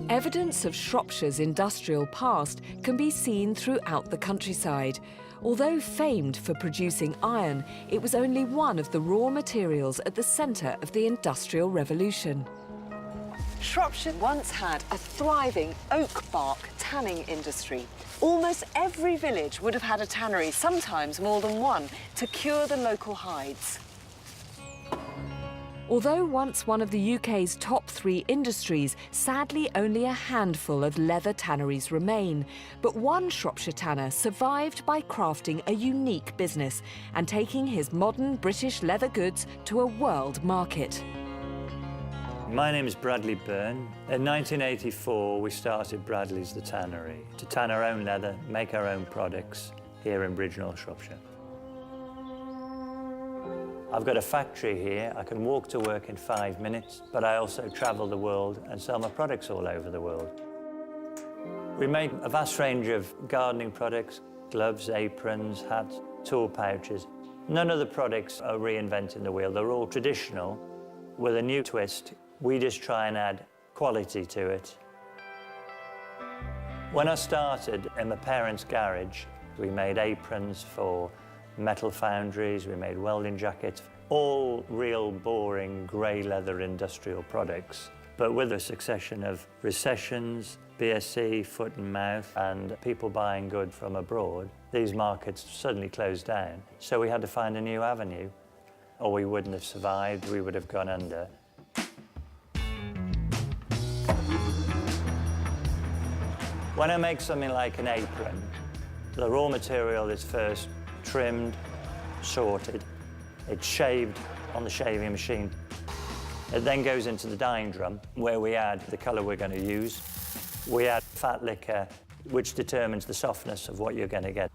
Evidence of Shropshire's industrial past can be seen throughout the countryside. Although famed for producing iron, it was only one of the raw materials at the centre of the Industrial Revolution. Shropshire once had a thriving oak bark tanning industry. Almost every village would have had a tannery, sometimes more than one, to cure the local hides. Although once one of the UK's top 3 industries, sadly only a handful of leather tanneries remain. But one Shropshire tanner survived by crafting a unique business and taking his modern British leather goods to a world market. My name is Bradley Byrne. In 1984, we started Bradleys the Tannery to tan our own leather, make our own products here in Bridgnorth, Shropshire. I've got a factory here. I can walk to work in 5 minutes, but I also travel the world and sell my products all over the world. We make a vast range of gardening products, gloves, aprons, hats, tool pouches. None of the products are reinventing the wheel. They're all traditional with a new twist. We just try and add quality to it. When I started in my parents' garage, we made aprons for metal foundries, we made welding jackets, all real boring grey leather industrial products. But with a succession of recessions, BSE, foot and mouth, and people buying good from abroad, these markets suddenly closed down. So we had to find a new avenue, or we wouldn't have survived, we would have gone under. When I make something like an apron, the raw material is first trimmed, sorted, it's shaved on the shaving machine. It then goes into the dyeing drum where we add the colour we're going to use. We add fat liquor, which determines the softness of what you're going to get.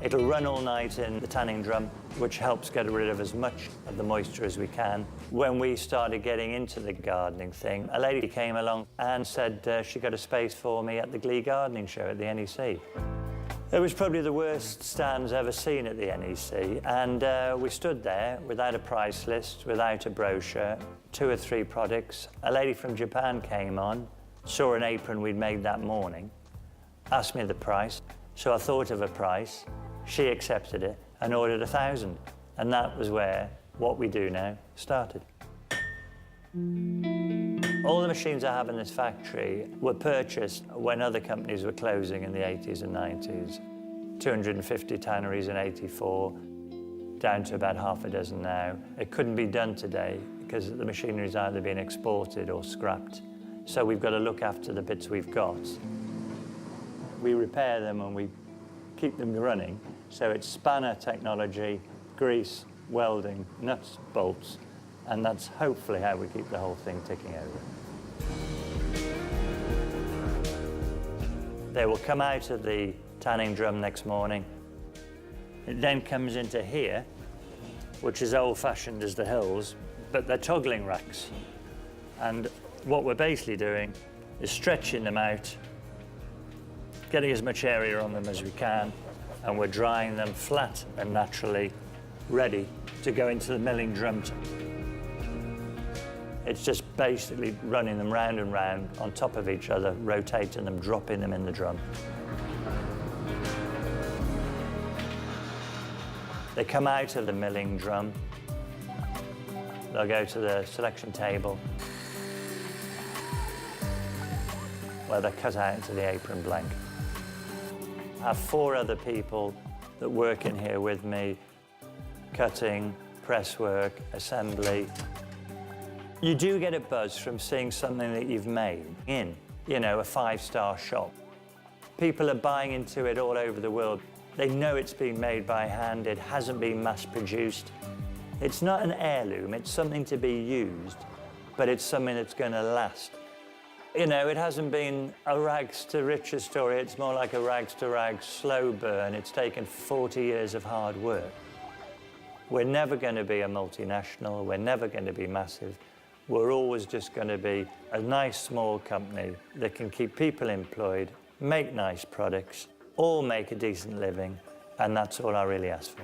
It'll run all night in the tanning drum, which helps get rid of as much of the moisture as we can. When we started getting into the gardening thing, a lady came along and said she got a space for me at the Glee Gardening Show at the NEC. It was probably the worst stands ever seen at the NEC, and we stood there without a price list, without a brochure, 2 or 3 products. A lady from Japan came on, saw an apron we'd made that morning, asked me the price, so I thought of a price. She accepted it and ordered 1,000, and that was where what we do now started. All the machines I have in this factory were purchased when other companies were closing in the 80s and 90s. 250 tanneries in 84, down to about half a dozen now. It couldn't be done today because the machinery's either been exported or scrapped. So we've got to look after the bits we've got. We repair them and we keep them running. So it's spanner technology, grease, welding, nuts, bolts, and that's hopefully how we keep the whole thing ticking over. They will come out of the tanning drum next morning. It then comes into here, which is old-fashioned as the hills, but they're toggling racks. And what we're basically doing is stretching them out, getting as much area on them as we can, and we're drying them flat and naturally ready to go into the milling drum. It's just basically running them round and round on top of each other, rotating them, dropping them in the drum. They come out of the milling drum. They'll go to the selection table where they're cut out into the apron blank. I have 4 other people that work in here with me, cutting, press work, assembly. You do get a buzz from seeing something that you've made in, you know, a 5-star shop. People are buying into it all over the world. They know it's been made by hand, it hasn't been mass-produced. It's not an heirloom, it's something to be used, but it's something that's going to last. You know, it hasn't been a rags to riches story, it's more like a rags to rags slow burn. It's taken 40 years of hard work. We're never going to be a multinational, we're never going to be massive. We're always just going to be a nice small company that can keep people employed, make nice products, all make a decent living, and that's all I really ask for.